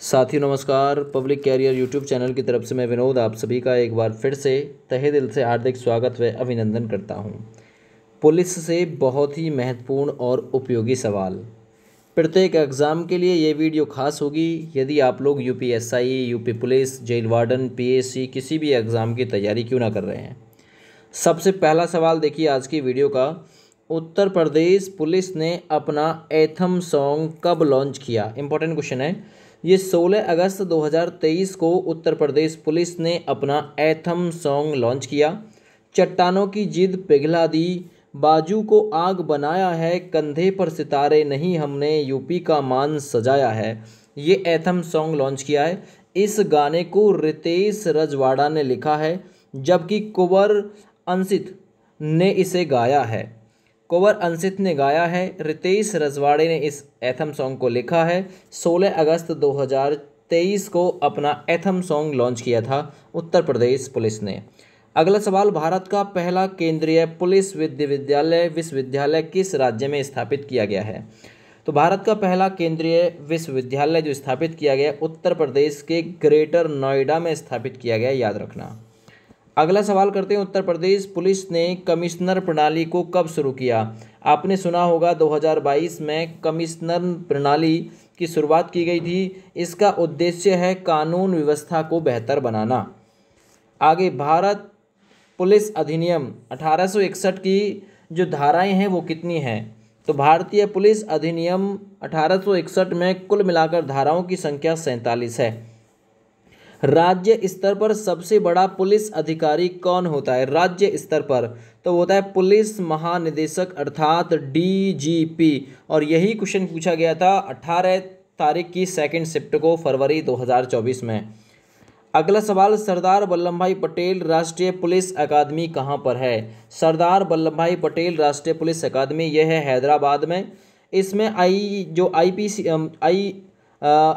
साथियों नमस्कार। Public career YouTube channel की तरफ से मैं विनोद आप सभी का एक बार फिर से तहे दिल से हार्दिक स्वागत व अभिनंदन करता हूं। पुलिस से बहुत ही महत्वपूर्ण और उपयोगी सवाल प्रत्येक एग्ज़ाम के लिए ये वीडियो खास होगी। यदि आप लोग UPSI, UP police, jail warden, PSC किसी भी एग्ज़ाम की तैयारी क्यों ना कर रहे हैं। सबसे पहला सवाल देखिए आज की वीडियो का। उत्तर प्रदेश पुलिस ने अपना एथम सॉन्ग कब लॉन्च किया? इंपॉर्टेंट क्वेश्चन है ये। 16 अगस्त 2023 को उत्तर प्रदेश पुलिस ने अपना एथम सॉन्ग लॉन्च किया। चट्टानों की जिद पिघला दी, बाजू को आग बनाया है, कंधे पर सितारे नहीं हमने यूपी का मान सजाया है। ये एथम सॉन्ग लॉन्च किया है। इस गाने को रितेश रजवाड़ा ने लिखा है, जबकि कुंवर अंशित ने इसे गाया है। कुंवर अंशित ने गाया है, रितेश रजवाड़े ने इस एथम सॉन्ग को लिखा है। 16 अगस्त 2023 को अपना एथम सॉन्ग लॉन्च किया था उत्तर प्रदेश पुलिस ने। अगला सवाल, भारत का पहला केंद्रीय पुलिस विश्वविद्यालय किस राज्य में स्थापित किया गया है? तो भारत का पहला केंद्रीय विश्वविद्यालय जो स्थापित किया गया उत्तर प्रदेश के ग्रेटर नोएडा में स्थापित किया गया, याद रखना। अगला सवाल करते हैं, उत्तर प्रदेश पुलिस ने कमिश्नर प्रणाली को कब शुरू किया? आपने सुना होगा 2022 में कमिश्नर प्रणाली की शुरुआत की गई थी। इसका उद्देश्य है कानून व्यवस्था को बेहतर बनाना। आगे, भारत पुलिस अधिनियम 1861 की जो धाराएं हैं वो कितनी हैं? तो भारतीय पुलिस अधिनियम 1861 में कुल मिलाकर धाराओं की संख्या 47 है। राज्य स्तर पर सबसे बड़ा पुलिस अधिकारी कौन होता है? राज्य स्तर पर तो होता है पुलिस महानिदेशक अर्थात डीजीपी। और यही क्वेश्चन पूछा गया था 18 तारीख की सेकंड शिफ्ट को फरवरी 2024 में। अगला सवाल, सरदार वल्लभ भाई पटेल राष्ट्रीय पुलिस अकादमी कहाँ पर है? सरदार वल्लभ भाई पटेल राष्ट्रीय पुलिस अकादमी यह है हैदराबाद में। इसमें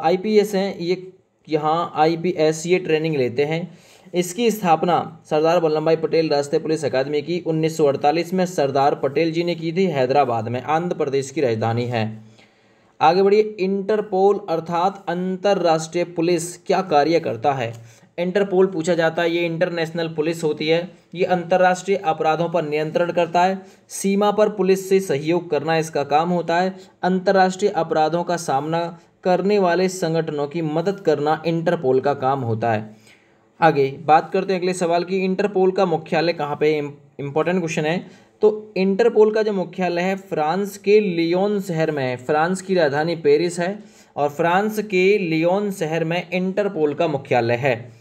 आईपीएस हैं, ये यहाँ आईपीएस ये ट्रेनिंग लेते हैं। इसकी स्थापना सरदार वल्लभ भाई पटेल राष्ट्रीय पुलिस अकादमी की 1948 में सरदार पटेल जी ने की थी, हैदराबाद में, आंध्र प्रदेश की राजधानी है। आगे बढ़िए, इंटरपोल अर्थात अंतर्राष्ट्रीय पुलिस क्या कार्य करता है? इंटरपोल पूछा जाता है, ये इंटरनेशनल पुलिस होती है। ये अंतर्राष्ट्रीय अपराधों पर नियंत्रण करता है। सीमा पर पुलिस से सहयोग करना इसका काम होता है। अंतर्राष्ट्रीय अपराधों का सामना करने वाले संगठनों की मदद करना इंटरपोल का काम होता है। आगे बात करते हैं अगले सवाल की, इंटरपोल का मुख्यालय कहाँ पे? इंपॉर्टेंट क्वेश्चन है। तो इंटरपोल का जो मुख्यालय है फ्रांस के लियोन शहर में है। फ्रांस की राजधानी पेरिस है और फ्रांस के लियोन शहर में इंटरपोल का मुख्यालय है।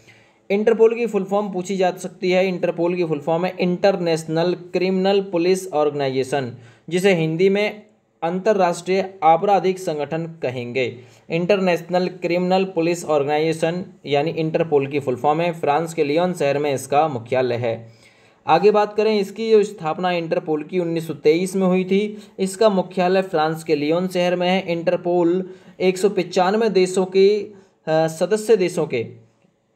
इंटरपोल की फुल फॉर्म पूछी जा सकती है। इंटरपोल की फुल फॉर्म है इंटरनेशनल क्रिमिनल पुलिस ऑर्गेनाइजेशन, जिसे हिंदी में अंतर्राष्ट्रीय आपराधिक संगठन कहेंगे। इंटरनेशनल क्रिमिनल पुलिस ऑर्गेनाइजेशन यानी इंटरपोल की फुल फॉर्म है। फ्रांस के लियोन शहर में इसका मुख्यालय है। आगे बात करें, इसकी जो स्थापना इंटरपोल की 1923 में हुई थी। इसका मुख्यालय फ्रांस के लियोन शहर में है। इंटरपोल 195 देशों के सदस्य देशों के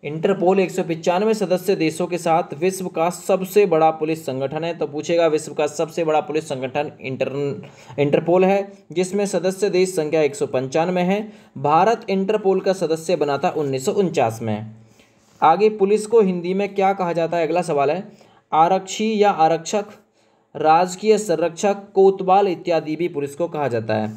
इंटरपोल 195 सदस्य देशों के साथ विश्व का सबसे बड़ा पुलिस संगठन है। तो पूछेगा विश्व का सबसे बड़ा पुलिस संगठन इंटरपोल है, जिसमें सदस्य देश संख्या 195 है। भारत इंटरपोल का सदस्य बना था 1949 में। आगे, पुलिस को हिंदी में क्या कहा जाता है? अगला सवाल है, आरक्षी या आरक्षक, राजकीय संरक्षक, कोतवाल इत्यादि भी पुलिस को कहा जाता है।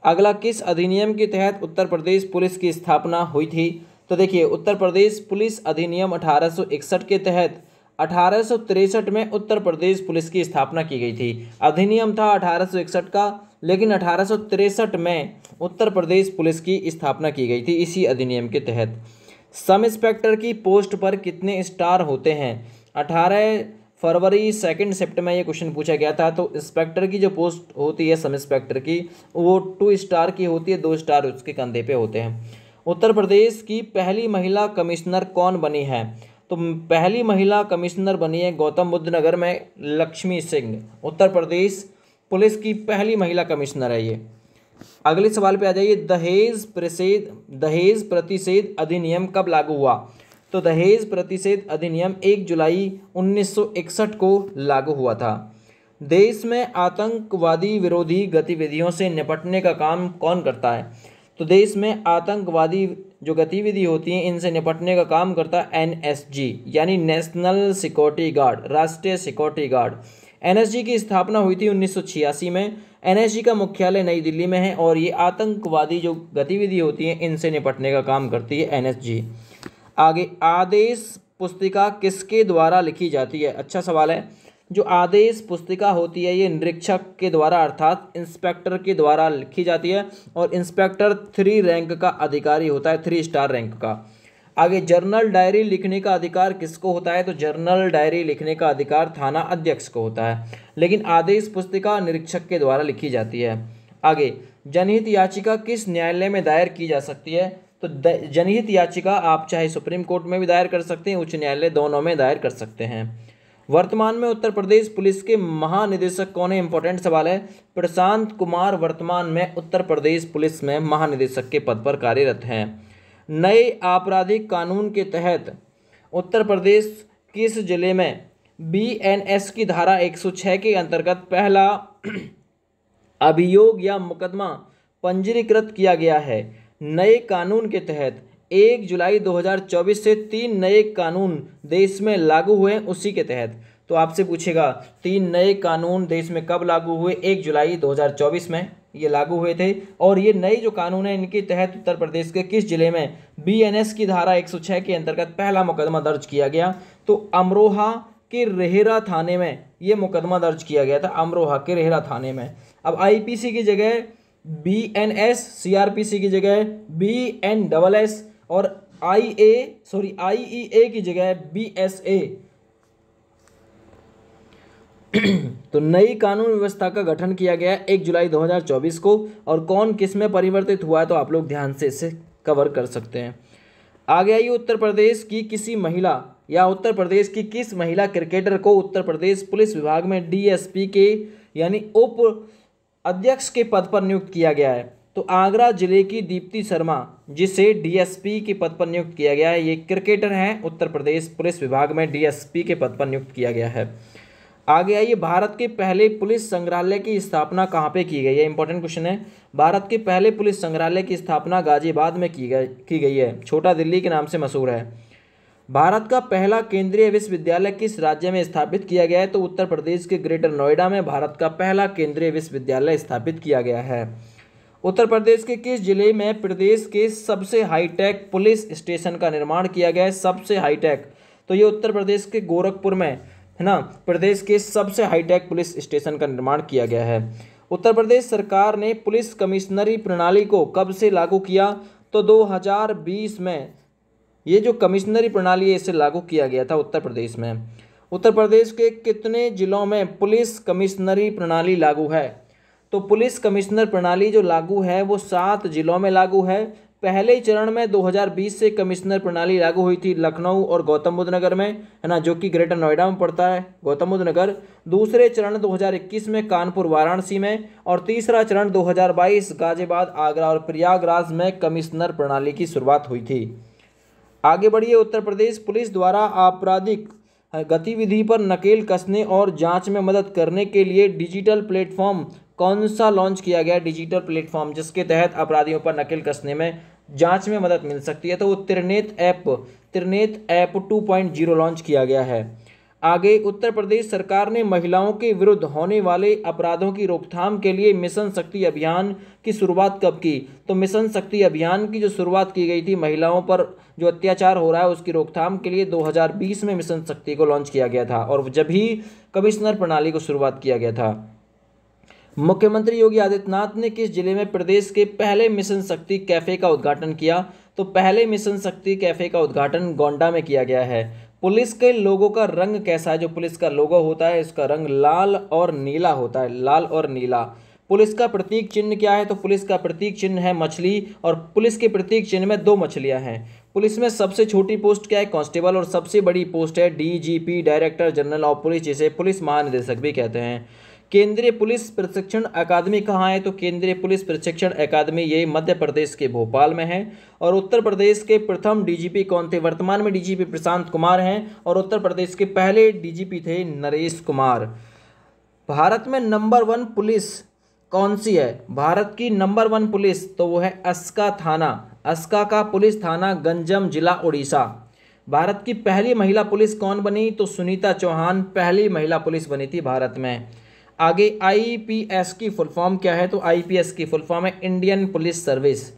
अगला, किस अधिनियम के तहत उत्तर प्रदेश पुलिस की स्थापना हुई थी? तो देखिए, उत्तर प्रदेश पुलिस अधिनियम 1861 के तहत 1863 में उत्तर प्रदेश पुलिस की स्थापना की गई थी। अधिनियम था 1861 का, लेकिन 1863 में उत्तर प्रदेश पुलिस की स्थापना की गई थी इसी अधिनियम के तहत। सब इंस्पेक्टर की पोस्ट पर कितने स्टार होते हैं? 18 फरवरी सेकंड शिफ्ट में ये क्वेश्चन पूछा गया था। तो इंस्पेक्टर की जो पोस्ट होती है सब इंस्पेक्टर की, वो 2 स्टार की होती है, 2 स्टार उसके कंधे पे होते हैं। उत्तर प्रदेश की पहली महिला कमिश्नर कौन बनी है? तो पहली महिला कमिश्नर बनी है गौतम बुद्ध नगर में लक्ष्मी सिंह। उत्तर प्रदेश पुलिस की पहली महिला कमिश्नर है ये। अगले सवाल पे आ जाइए, दहेज प्रतिषेध अधिनियम कब लागू हुआ? तो दहेज प्रतिषेध अधिनियम 1 जुलाई 1961 को लागू हुआ था। देश में आतंकवादी विरोधी गतिविधियों से निपटने का काम कौन करता है? तो देश में आतंकवादी जो गतिविधि होती हैं इनसे निपटने का काम करता है एनएसजी, यानी नेशनल सिक्योरिटी गार्ड, राष्ट्रीय सिक्योरिटी गार्ड। एनएसजी की स्थापना हुई थी 1986 में। एनएसजी का मुख्यालय नई दिल्ली में है और ये आतंकवादी जो गतिविधि होती हैं इनसे निपटने का काम करती है एनएसजी। आगे, आदेश पुस्तिका किसके द्वारा लिखी जाती है? अच्छा सवाल है। जो आदेश पुस्तिका होती है ये निरीक्षक के द्वारा अर्थात इंस्पेक्टर के द्वारा लिखी जाती है और इंस्पेक्टर 3 रैंक का अधिकारी होता है, 3 स्टार रैंक का। आगे, जर्नल डायरी लिखने का अधिकार किसको होता है? तो जर्नल डायरी लिखने का अधिकार थाना अध्यक्ष को होता है, लेकिन आदेश पुस्तिका निरीक्षक के द्वारा लिखी जाती है। आगे, जनहित याचिका किस न्यायालय में दायर की जा सकती है? तो जनहित याचिका आप चाहे सुप्रीम कोर्ट में भी दायर कर सकते हैं, उच्च न्यायालय, दोनों में दायर कर सकते हैं। वर्तमान में उत्तर प्रदेश पुलिस के महानिदेशक कौन है? इंपॉर्टेंट सवाल है। प्रशांत कुमार वर्तमान में उत्तर प्रदेश पुलिस में महानिदेशक के पद पर कार्यरत हैं। नए आपराधिक कानून के तहत उत्तर प्रदेश किस जिले में बीएनएस की धारा 106 के अंतर्गत पहला अभियोग या मुकदमा पंजीकृत किया गया है? नए कानून के तहत 1 जुलाई 2024 से 3 नए कानून देश में लागू हुए, उसी के तहत। तो आपसे पूछेगा 3 नए कानून देश में कब लागू हुए? 1 जुलाई 2024 में ये लागू हुए थे। और ये नए जो कानून हैं इनके तहत उत्तर प्रदेश के किस जिले में बीएनएस की धारा 106 के अंतर्गत पहला मुकदमा दर्ज किया गया? तो अमरोहा के रेहरा थाने में ये मुकदमा दर्ज किया गया था, अमरोहा के रेहरा थाने में। अब आईपीसी की जगह बीएनएस, सीआरपीसी की जगह बीएनएस और आईईए की जगह बीएसए। तो नई कानून व्यवस्था का गठन किया गया 1 जुलाई 2024 को। और कौन किस में परिवर्तित हुआ है तो आप लोग ध्यान से इसे कवर कर सकते हैं। आगे आइए, उत्तर प्रदेश की किसी महिला या उत्तर प्रदेश की किस महिला क्रिकेटर को उत्तर प्रदेश पुलिस विभाग में डीएसपी के यानी उप अध्यक्ष के पद पर नियुक्त किया गया है? तो आगरा जिले की दीप्ति शर्मा, जिसे डीएसपी के पद पर नियुक्त किया गया है, ये क्रिकेटर हैं, उत्तर प्रदेश पुलिस विभाग में डीएसपी के पद पर नियुक्त किया गया है। आगे आइए, भारत के पहले पुलिस संग्रहालय की स्थापना कहाँ पे की गई है? इंपॉर्टेंट क्वेश्चन है। भारत के पहले पुलिस संग्रहालय की स्थापना गाजियाबाद में की गई है, छोटा दिल्ली के नाम से मशहूर है। भारत का पहला केंद्रीय विश्वविद्यालय किस राज्य में स्थापित किया गया है? तो उत्तर प्रदेश के ग्रेटर नोएडा में भारत का पहला केंद्रीय विश्वविद्यालय स्थापित किया गया है। उत्तर प्रदेश के किस जिले में प्रदेश के सबसे हाईटेक पुलिस स्टेशन का निर्माण किया गया है? सबसे हाईटेक, तो ये उत्तर प्रदेश के गोरखपुर में है ना, प्रदेश के सबसे हाईटेक पुलिस स्टेशन का निर्माण किया गया है। उत्तर प्रदेश सरकार ने पुलिस कमिश्नरी प्रणाली को कब से लागू किया? तो 2020 में ये जो कमिश्नरी प्रणाली है इसे लागू किया गया था उत्तर प्रदेश में। उत्तर प्रदेश के कितने जिलों में पुलिस कमिश्नरी प्रणाली लागू है? तो पुलिस कमिश्नर प्रणाली जो लागू है वो 7 जिलों में लागू है। पहले चरण में 2020 से कमिश्नर प्रणाली लागू हुई थी लखनऊ और गौतम बुद्ध नगर में, है ना, जो कि ग्रेटर नोएडा में पड़ता है, गौतम बुद्ध नगर। दूसरे चरण 2021 में कानपुर वाराणसी में और तीसरा चरण 2022 गाजियाबाद, आगरा और प्रयागराज में कमिश्नर प्रणाली की शुरुआत हुई थी। आगे बढ़िए, उत्तर प्रदेश पुलिस द्वारा आपराधिक गतिविधि पर नकेल कसने और जांच में मदद करने के लिए डिजिटल प्लेटफॉर्म कौन सा लॉन्च किया गया? डिजिटल प्लेटफॉर्म जिसके तहत अपराधियों पर नकेल कसने में, जांच में मदद मिल सकती है, तो वो त्रिनेत्र ऐप 2.0 लॉन्च किया गया है। आगे, उत्तर प्रदेश सरकार ने महिलाओं के विरुद्ध होने वाले अपराधों की रोकथाम के लिए मिशन शक्ति अभियान की शुरुआत कब की? तो मिशन शक्ति अभियान की जो शुरुआत की गई थी महिलाओं पर जो अत्याचार हो रहा है उसकी रोकथाम के लिए 2020 में मिशन शक्ति को लॉन्च किया गया था और जब ही कमिश्नर प्रणाली को शुरुआत किया गया था। मुख्यमंत्री योगी आदित्यनाथ ने किस जिले में प्रदेश के पहले मिशन शक्ति कैफे का उद्घाटन किया? तो पहले मिशन शक्ति कैफे का उद्घाटन गोंडा में किया गया है। पुलिस के लोगों का रंग कैसा है? जो पुलिस का लोगो होता है इसका रंग लाल और नीला होता है, लाल और नीला। पुलिस का प्रतीक चिन्ह क्या है? तो पुलिस का प्रतीक चिन्ह है मछली और पुलिस के प्रतीक चिन्ह में 2 मछलियां हैं। पुलिस में सबसे छोटी पोस्ट क्या है? कांस्टेबल। और सबसे बड़ी पोस्ट है DGP, director general of police, जिसे पुलिस महानिदेशक भी कहते हैं। केंद्रीय पुलिस प्रशिक्षण अकादमी कहाँ है? तो केंद्रीय पुलिस प्रशिक्षण अकादमी ये मध्य प्रदेश के भोपाल में है। और उत्तर प्रदेश के प्रथम डीजीपी कौन थे? वर्तमान में डीजीपी प्रशांत कुमार हैं और उत्तर प्रदेश के पहले डीजीपी थे नरेश कुमार। भारत में नंबर 1 पुलिस कौन सी है भारत की नंबर 1 पुलिस? तो वो है अस्का थाना। अस्का का पुलिस थाना गंजम जिला उड़ीसा। भारत की पहली महिला पुलिस कौन बनी? तो सुनीता चौहान पहली महिला पुलिस बनी थी भारत में। आगे आईपीएस की फुल फॉर्म क्या है? तो आईपीएस की फुल फॉर्म है इंडियन पुलिस सर्विस।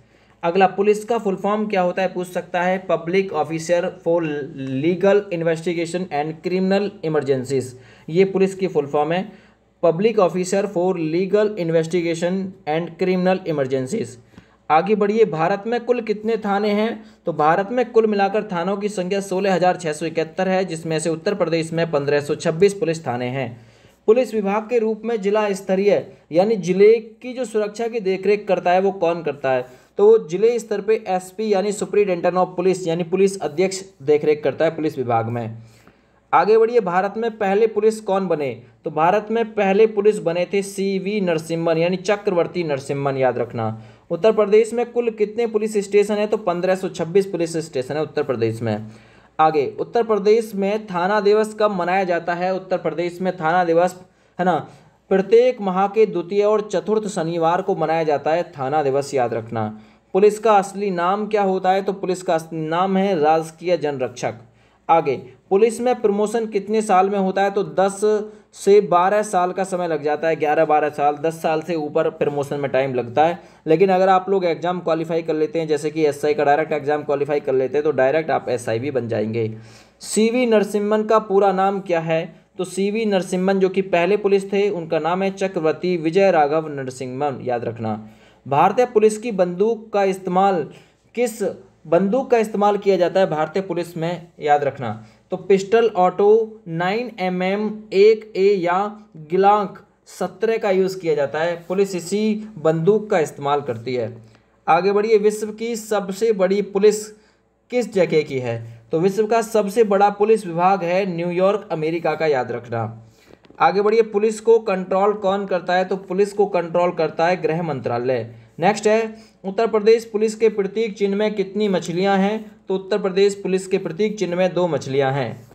अगला पुलिस का फुल फॉर्म क्या होता है पूछ सकता है, public officer for legal investigation and criminal emergencies. ये पुलिस की फुल फॉर्म है, public officer for legal investigation and criminal emergencies. आगे बढ़िए, भारत में कुल कितने थाने हैं? तो भारत में कुल मिलाकर थानों की संख्या 16,671 है, जिसमें से उत्तर प्रदेश में 1526 पुलिस थाने हैं। पुलिस विभाग के रूप में जिला स्तरीय यानी जिले की जो सुरक्षा की देखरेख करता है वो कौन करता है? तो जिले स्तर पे एसपी यानी सुप्रिंटेंडेंट ऑफ पुलिस यानी पुलिस अध्यक्ष देखरेख करता है पुलिस विभाग में। आगे बढ़िए, भारत में पहले पुलिस कौन बने? तो भारत में पहले पुलिस बने थे सीवी नरसिम्हन यानी चक्रवर्ती नरसिम्हन, याद रखना। उत्तर प्रदेश में कुल कितने पुलिस स्टेशन है? तो 1526 पुलिस स्टेशन है उत्तर प्रदेश में। आगे, उत्तर प्रदेश में थाना दिवस कब मनाया जाता है? उत्तर प्रदेश में थाना दिवस है ना प्रत्येक माह के द्वितीय और चतुर्थ शनिवार को मनाया जाता है थाना दिवस, याद रखना। पुलिस का असली नाम क्या होता है? तो पुलिस का असली नाम है राजकीय जनरक्षक। आगे, पुलिस में प्रमोशन कितने साल में होता है? तो 10 से 12 साल का समय लग जाता है, 11-12 साल, 10 साल से ऊपर प्रमोशन में टाइम लगता है। लेकिन अगर आप लोग एग्जाम क्वालिफाई कर लेते हैं, जैसे कि एसआई का डायरेक्ट एग्जाम क्वालिफाई कर लेते हैं, तो डायरेक्ट आप एसआई भी बन जाएंगे। सीवी नरसिम्हन का पूरा नाम क्या है? तो सीवी नरसिम्हन जो कि पहले पुलिस थे, उनका नाम है चक्रवर्ती विजय राघव नरसिम्हन, याद रखना। भारतीय पुलिस की बंदूक का इस्तेमाल किस बंदूक का इस्तेमाल किया जाता है भारतीय पुलिस में, याद रखना? तो पिस्टल ऑटो 9mm 1A या गिलांक 17 का यूज़ किया जाता है। पुलिस इसी बंदूक का इस्तेमाल करती है। आगे बढ़िए, विश्व की सबसे बड़ी पुलिस किस जगह की है? तो विश्व का सबसे बड़ा पुलिस विभाग है न्यूयॉर्क अमेरिका का, याद रखना। आगे बढ़िए, पुलिस को कंट्रोल कौन करता है? तो पुलिस को कंट्रोल करता है गृह मंत्रालय। नेक्स्ट है, उत्तर प्रदेश पुलिस के प्रतीक चिन्ह में कितनी मछलियां हैं? तो उत्तर प्रदेश पुलिस के प्रतीक चिन्ह में 2 मछलियां हैं।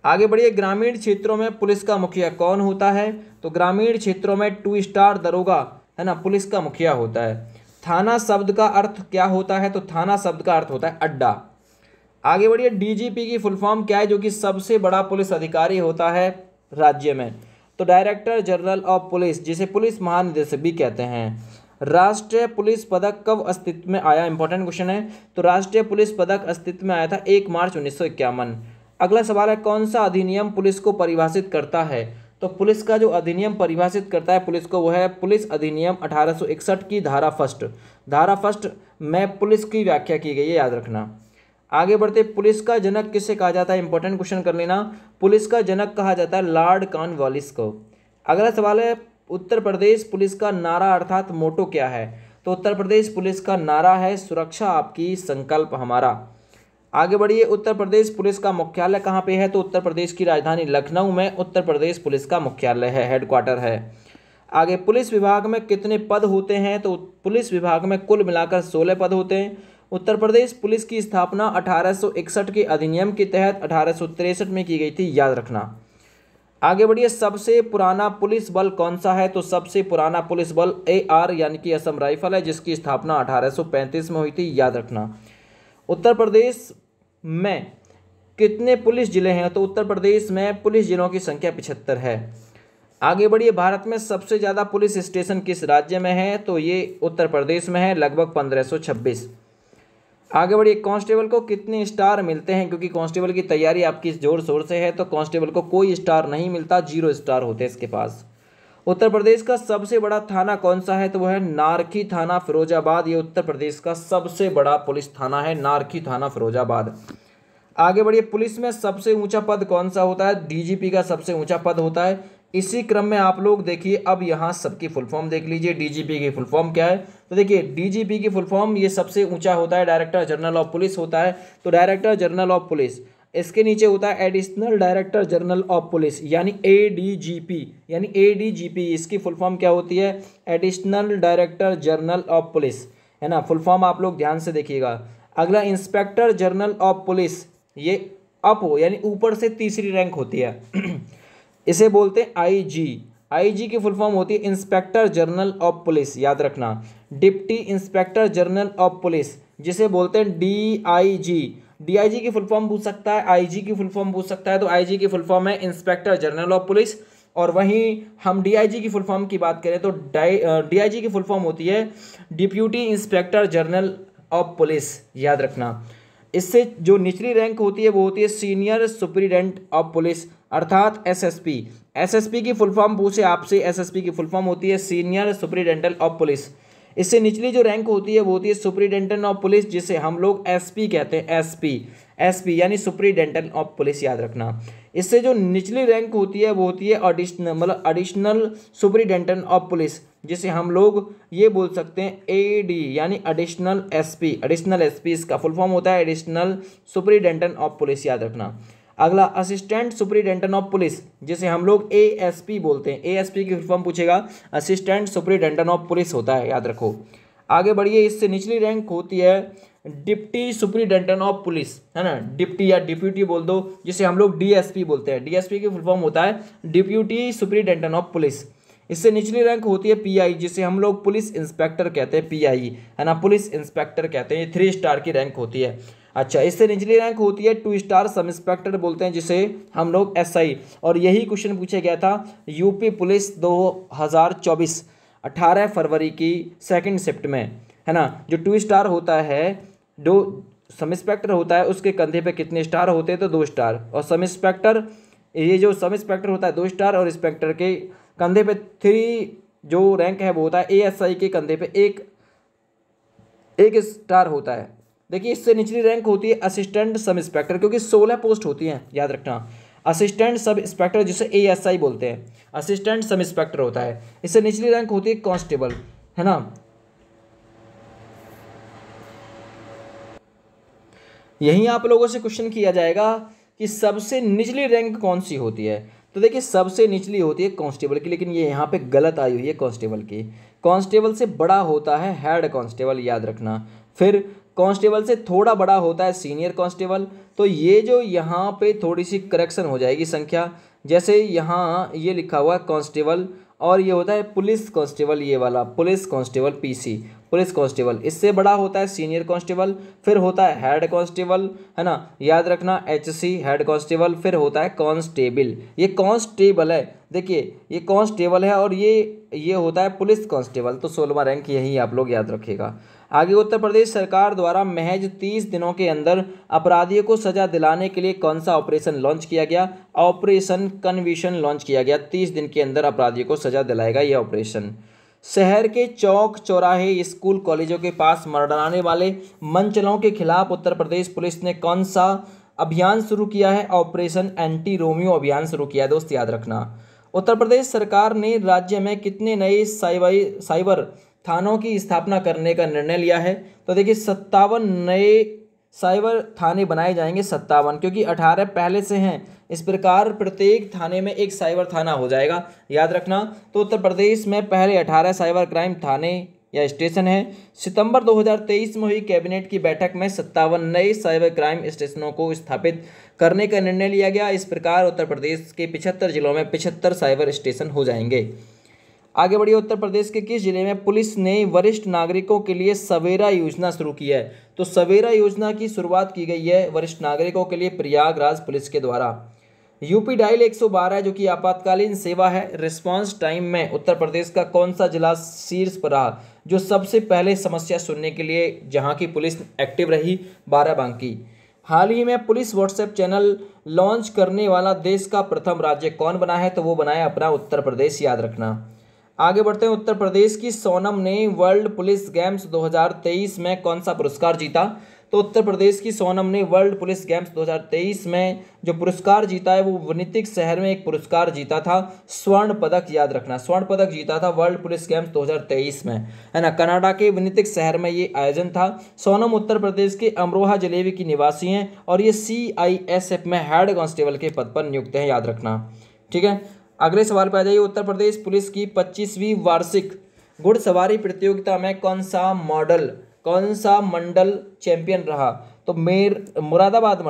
आगे बढ़िए, ग्रामीण क्षेत्रों में पुलिस का मुखिया कौन होता है? तो ग्रामीण क्षेत्रों में 2 स्टार दरोगा है ना पुलिस का मुखिया होता है। थाना शब्द का अर्थ क्या होता है? तो थाना शब्द का अर्थ होता है अड्डा। आगे बढ़िए, डीजीपी की फुल फॉर्म क्या है, जो कि सबसे बड़ा पुलिस अधिकारी होता है राज्य में? तो डायरेक्टर जनरल ऑफ पुलिस, जिसे पुलिस महानिदेशक भी कहते हैं। राष्ट्रीय पुलिस पदक कब अस्तित्व में आया? इंपॉर्टेंट क्वेश्चन है। तो राष्ट्रीय पुलिस पदक अस्तित्व में आया था 1 मार्च 1951। अगला सवाल है, कौन सा अधिनियम पुलिस को परिभाषित करता है? तो पुलिस का जो अधिनियम परिभाषित करता है पुलिस को, वो है पुलिस अधिनियम 1861 की धारा फर्स्ट। धारा फर्स्ट में पुलिस की व्याख्या की गई है, याद रखना। आगे बढ़ते, पुलिस का जनक किसे कहा जाता है? इंपॉर्टेंट क्वेश्चन कर लेना। पुलिस का जनक कहा जाता है लॉर्ड कॉर्नवालिस को। अगला सवाल है, उत्तर प्रदेश पुलिस का नारा अर्थात मोटो क्या है? तो उत्तर प्रदेश पुलिस का नारा है सुरक्षा आपकी संकल्प हमारा। आगे बढ़िए, उत्तर प्रदेश पुलिस का मुख्यालय कहाँ पे है? तो उत्तर प्रदेश की राजधानी लखनऊ में उत्तर प्रदेश पुलिस का मुख्यालय है, हेडक्वार्टर है। आगे, पुलिस विभाग में कितने पद होते हैं? तो पुलिस विभाग में कुल मिलाकर 16 पद होते हैं। उत्तर प्रदेश पुलिस की स्थापना 1861 के अधिनियम के तहत 1863 में की गई थी, याद रखना। आगे बढ़िए, सबसे पुराना पुलिस बल कौन सा है? तो सबसे पुराना पुलिस बल AR यानी कि असम राइफल है, जिसकी स्थापना 1835 में हुई थी, याद रखना। उत्तर प्रदेश में कितने पुलिस जिले हैं? तो उत्तर प्रदेश में पुलिस जिलों की संख्या 75 है। आगे बढ़िए, भारत में सबसे ज़्यादा पुलिस स्टेशन किस राज्य में है? तो ये उत्तर प्रदेश में है, लगभग 1526। आगे बढ़िए, कांस्टेबल को कितने स्टार मिलते हैं? क्योंकि कांस्टेबल की तैयारी आपकी जोर शोर से है, तो कांस्टेबल को कोई स्टार नहीं मिलता, 0 स्टार होते हैं इसके पास। उत्तर प्रदेश का सबसे बड़ा थाना कौन सा है? तो वह है नारखी थाना फिरोजाबाद। ये उत्तर प्रदेश का सबसे बड़ा पुलिस थाना है, नारखी थाना फिरोजाबाद। आगे बढ़िए, पुलिस में सबसे ऊंचा पद कौन सा होता है? डीजीपी का सबसे ऊंचा पद होता है। इसी क्रम में आप लोग देखिए, अब यहाँ सबकी फुल फॉर्म देख लीजिए। डीजीपी की फुल फॉर्म क्या है? तो देखिए, डीजीपी की फुल फॉर्म ये सबसे ऊंचा होता है, डायरेक्टर जनरल ऑफ पुलिस होता है। तो डायरेक्टर जनरल ऑफ पुलिस, इसके नीचे होता है additional director general of police यानी ADGP, यानी ADGP इसकी फुल फॉर्म क्या होती है? Additional director general of police, है ना। फुल फॉर्म आप लोग ध्यान से देखिएगा। अगला, इंस्पेक्टर जनरल ऑफ पुलिस, ये अप हो यानी ऊपर से तीसरी रैंक होती है इसे बोलते हैं IG। आईजी की फुल फॉर्म होती है इंस्पेक्टर जनरल ऑफ पुलिस, याद रखना। Deputy inspector general of police जिसे बोलते हैं डीआईजी। डीआईजी की फुल फॉर्म पूछ सकता है, आईजी की फुल फॉर्म पूछ सकता है, तो आईजी की फुल फॉर्म है इंस्पेक्टर जनरल ऑफ पुलिस। और वहीं हम डीआईजी की फुल फॉर्म की बात करें तो डीआईजी की फुल फॉर्म होती है deputy inspector general of police, याद रखना। इससे जो निचली रैंक होती है वो होती है सीनियर सुपरिटेंडेंट ऑफ पुलिस, अर्थात एसएसपी। एसएसपी की फुल फॉर्म पूछे आपसे, एसएसपी की फुल फॉर्म होती है सीनियर सुपरिटेंडेंट ऑफ पुलिस। इससे निचली जो रैंक होती है वो होती है सुपरिटेंडेंट ऑफ पुलिस, जिसे हम लोग एसपी कहते हैं, एसपी। एसपी यानी सुपरिटेंडेंट ऑफ पुलिस, याद रखना। इससे जो निचली रैंक होती है वो होती है एडिशनल, मतलब एडिशनल सुपरिटेंडेंट ऑफ पुलिस, जिसे हम लोग ये बोल सकते हैं एडी यानी एडिशनल एसपी। एडिशनल एसपी इसका फुल फॉर्म होता है एडिशनल सुपरिटेंडेंट ऑफ पुलिस, याद रखना। अगला असिस्टेंट सुपरिटेंडेंट ऑफ पुलिस, जिसे हम लोग एएसपी बोलते हैं। एएसपी की फुल फॉर्म पूछेगा, असिस्टेंट सुपरिटेंडेंट ऑफ पुलिस होता है, याद रखो। आगे बढ़िए, इससे निचली रैंक होती है डिप्टी सुपरिटेंडेंट ऑफ पुलिस, है ना, डिप्टी या डिप्यूटी बोल दो, जिसे हम लोग डीएसपी बोलते हैं। डीएसपी की फुल फॉर्म होता है डिप्यूटी सुपरिटेंडेंट ऑफ पुलिस। इससे निचली रैंक होती है पीआई, जिसे हम लोग पुलिस इंस्पेक्टर कहते हैं, पीआई, है ना, पुलिस इंस्पेक्टर कहते हैं। ये 3 स्टार की रैंक होती है। अच्छा, इससे निचली रैंक होती है 2 स्टार सब इंस्पेक्टर बोलते हैं, जिसे हम लोग एसआई। और यही क्वेश्चन पूछा गया था यूपी पुलिस 2024 18 फरवरी की सेकंड शिफ्ट में, है ना। जो 2 स्टार होता है, जो सब इंस्पेक्टर होता है उसके कंधे पे कितने स्टार होते हैं, तो 2 स्टार। और सब इंस्पेक्टर, ये जो सब इंस्पेक्टर होता है 2 स्टार, और इंस्पेक्टर के कंधे पे 3 जो रैंक है वो होता है एएसआई के कंधे पे एक स्टार होता है। देखिए, इससे निचली रैंक होती है असिस्टेंट सब इंस्पेक्टर, क्योंकि 16 पोस्ट होती हैं, याद रखना। असिस्टेंट सब इंस्पेक्टर जिसे एएसआई बोलते हैं, असिस्टेंट सब इंस्पेक्टर होता है। इससे निचली रैंक होती है कांस्टेबल, है ना। यहीं आप लोगों से क्वेश्चन किया जाएगा कि सबसे निचली रैंक कौन सी होती है, तो देखिए सबसे निचली होती है कांस्टेबल की, लेकिन ये यहाँ पे गलत आई हुई है कांस्टेबल की। कांस्टेबल से बड़ा होता है हेड कांस्टेबल, याद रखना। फिर कांस्टेबल से थोड़ा बड़ा होता है सीनियर कांस्टेबल। तो ये जो यहाँ पे थोड़ी सी करेक्शन हो जाएगी संख्या, जैसे यहाँ ये लिखा हुआ है कांस्टेबल, और ये होता है पुलिस कांस्टेबल, ये वाला police constable PC, police constable. इससे बड़ा होता है सीनियर कांस्टेबल, फिर होता है हेड कांस्टेबल, है ना, याद रखना, एचसी हेड कांस्टेबल। फिर होता है कांस्टेबल, ये कांस्टेबल है, देखिए ये कांस्टेबल है, और ये होता है पुलिस कांस्टेबल। तो 16वां रैंक यही आप लोग याद रखिएगा। आगे, उत्तर प्रदेश सरकार द्वारा महज 30 दिनों के अंदर अपराधियों को सजा दिलाने के लिए कौन सा ऑपरेशन लॉन्च किया गया? ऑपरेशन कन्विक्शन लॉन्च किया गया। 30 दिन के अंदर अपराधियों को सजा दिलाएगा यह ऑपरेशन। शहर के चौक चौराहे, स्कूल, कॉलेजों के पास मर्डराने वाले मनचलों के खिलाफ उत्तर प्रदेश पुलिस ने कौन सा अभियान शुरू किया है? ऑपरेशन एंटी रोमियो अभियान शुरू किया है, दोस्त याद रखना। उत्तर प्रदेश सरकार ने राज्य में कितने नए साइबर थानों की स्थापना करने का निर्णय लिया है? तो देखिए 57 नए साइबर थाने बनाए जाएंगे, 57, क्योंकि 18 पहले से हैं। इस प्रकार प्रत्येक थाने में एक साइबर थाना हो जाएगा, याद रखना। तो उत्तर प्रदेश में पहले 18 साइबर क्राइम थाने या स्टेशन है। सितंबर 2023 में हुई कैबिनेट की बैठक में 57 नए साइबर क्राइम स्टेशनों को स्थापित करने का निर्णय लिया गया। इस प्रकार उत्तर प्रदेश के 75 जिलों में 75 साइबर स्टेशन हो जाएंगे। आगे बढ़िए, उत्तर प्रदेश के किस जिले में पुलिस ने वरिष्ठ नागरिकों के लिए सवेरा योजना शुरू की है? तो सवेरा योजना की शुरुआत की गई है वरिष्ठ नागरिकों के लिए प्रयागराज पुलिस के द्वारा। यूपी डायल 112 जो कि आपातकालीन सेवा है, रिस्पांस टाइम में उत्तर प्रदेश का कौन सा जिला शीर्ष पर रहा, जो सबसे पहले समस्या सुनने के लिए जहां की पुलिस एक्टिव रही? बाराबंकी। हाल ही में पुलिस व्हाट्सएप चैनल लॉन्च करने वाला देश का प्रथम राज्य कौन बना है? तो वो बना है अपना उत्तर प्रदेश, याद रखना। आगे बढ़ते हैं, उत्तर प्रदेश की सोनम ने वर्ल्ड पुलिस गेम्स 2023 में कौन सा पुरस्कार जीता? तो उत्तर प्रदेश की सोनम ने वर्ल्ड पुलिस गेम्स 2023 में जो पुरस्कार जीता है वो विनितिक शहर में एक पुरस्कार जीता था, स्वर्ण पदक, याद रखना, स्वर्ण पदक जीता था वर्ल्ड पुलिस गेम्स 2023 में, है ना। कनाडा के विनितिक शहर में ये आयोजन था। सोनम उत्तर प्रदेश के अमरोहा जिले की निवासी हैं और ये CISF में हेड कांस्टेबल के पद पर नियुक्त हैं, याद रखना, ठीक है। अगले सवाल पे आ जाइए, उत्तर प्रदेश पुलिस की 25वीं वार्षिक घुड़सवारी प्रतियोगिता में कौन सा मंडल चैंपियन रहा? तो मुरादाबाद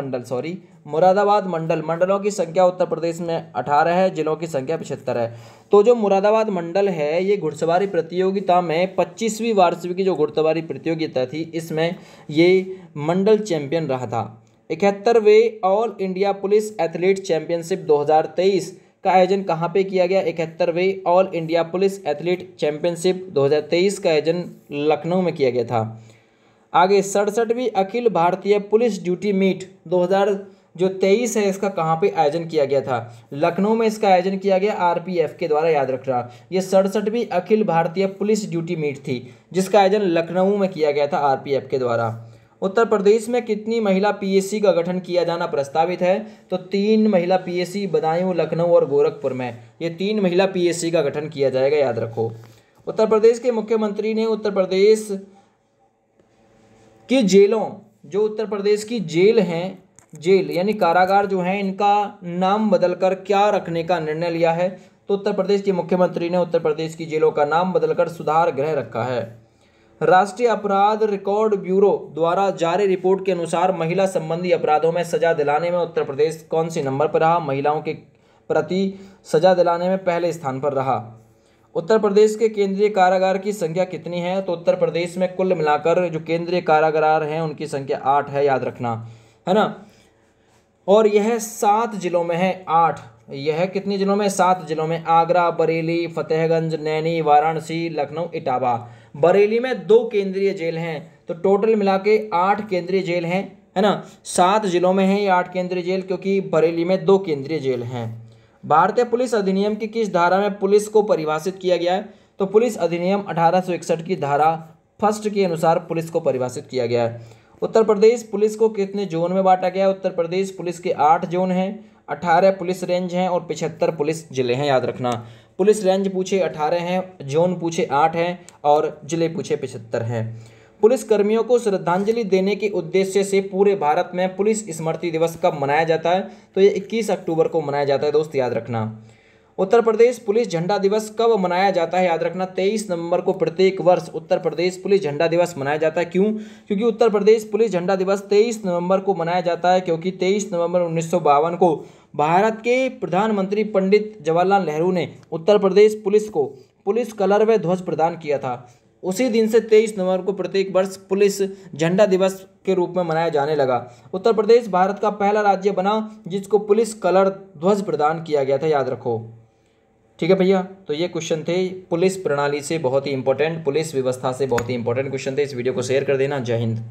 मंडल, मंडलों की संख्या उत्तर प्रदेश में 18 है, जिलों की संख्या 75 है। तो जो मुरादाबाद मंडल है ये घुड़सवारी प्रतियोगिता में 25वीं वार्षिक की जो घुड़सवारी प्रतियोगिता थी इसमें ये मंडल चैंपियन रहा था। 71वें all India police athlete championship 2023 का आयोजन कहाँ पे किया गया? 71वें all India police athlete championship 2023 का आयोजन लखनऊ में किया गया था। आगे 67वीं Akhil Bharatiya police duty meet 2023 है, इसका कहाँ पे आयोजन किया गया था? लखनऊ में इसका आयोजन किया गया आरपीएफ के द्वारा, याद रखना। ये 67वीं Akhil Bharatiya police duty meet थी जिसका आयोजन लखनऊ में किया गया था आरपीएफ के द्वारा। उत्तर प्रदेश में कितनी महिला पीएससी का गठन किया जाना प्रस्तावित है? तो 3 महिला पीएससी बदायूं, लखनऊ और गोरखपुर में ये 3 महिला पीएससी का गठन किया जाएगा, याद रखो। उत्तर प्रदेश के मुख्यमंत्री ने उत्तर प्रदेश की जेलों, जो उत्तर प्रदेश की जेल हैं, जेल यानी कारागार जो हैं, इनका नाम बदलकर क्या रखने का निर्णय लिया है? तो उत्तर प्रदेश के मुख्यमंत्री ने उत्तर प्रदेश की जेलों का नाम बदलकर सुधार गृह रखा है। राष्ट्रीय अपराध रिकॉर्ड ब्यूरो द्वारा जारी रिपोर्ट के अनुसार महिला संबंधी अपराधों में सजा दिलाने में उत्तर प्रदेश कौन सी नंबर पर रहा? महिलाओं के प्रति सजा दिलाने में पहले स्थान पर रहा। उत्तर प्रदेश के केंद्रीय कारागार की संख्या कितनी है? तो उत्तर प्रदेश में कुल मिलाकर जो केंद्रीय कारागार हैं उनकी संख्या 8 है, याद रखना, है ना। और यह 7 जिलों में है, 8। यह कितने जिलों में? 7 जिलों में, आगरा, बरेली, फतेहगंज, नैनी, वाराणसी, लखनऊ, इटावा। बरेली में 2 केंद्रीय जेल हैं, तो टोटल मिला के 8 केंद्रीय जेल हैं, है ना। 7 जिलों में है ये 8 केंद्रीय जेल, क्योंकि बरेली में 2 केंद्रीय जेल हैं। भारतीय पुलिस अधिनियम की किस धारा में पुलिस को परिभाषित किया गया है? तो पुलिस अधिनियम 1861 की धारा 1 के अनुसार पुलिस को परिभाषित किया गया है। उत्तर प्रदेश पुलिस को कितने जोन में बांटा गया है? उत्तर प्रदेश पुलिस के 8 जोन हैं, 18 पुलिस रेंज हैं और 75 पुलिस जिले हैं, याद रखना। पुलिस रेंज पूछे 18 हैं, जोन पूछे 8 हैं और जिले पूछे 75 हैं। पुलिस कर्मियों को श्रद्धांजलि देने के उद्देश्य से पूरे भारत में पुलिस स्मृति दिवस कब मनाया जाता है? तो ये 21 अक्टूबर को मनाया जाता है दोस्त, याद रखना। उत्तर प्रदेश पुलिस झंडा दिवस कब मनाया जाता है? याद रखना, 23 नवंबर को प्रत्येक वर्ष उत्तर प्रदेश पुलिस झंडा दिवस मनाया जाता है। क्यों? क्योंकि उत्तर प्रदेश पुलिस झंडा दिवस 23 नवंबर को मनाया जाता है, क्योंकि 23 नवंबर 1952 को भारत के प्रधानमंत्री पंडित जवाहरलाल नेहरू ने उत्तर प्रदेश पुलिस को पुलिस कलर व ध्वज प्रदान किया था। उसी दिन से 23 नवंबर को प्रत्येक वर्ष पुलिस झंडा दिवस के रूप में मनाया जाने लगा। उत्तर प्रदेश भारत का पहला राज्य बना जिसको पुलिस कलर ध्वज प्रदान किया गया था, याद रखो। ठीक है भैया, तो ये क्वेश्चन थे पुलिस प्रणाली से बहुत ही इंपॉर्टेंट, पुलिस व्यवस्था से बहुत ही इंपॉर्टेंट क्वेश्चन थे। इस वीडियो को शेयर कर देना। जय हिंद।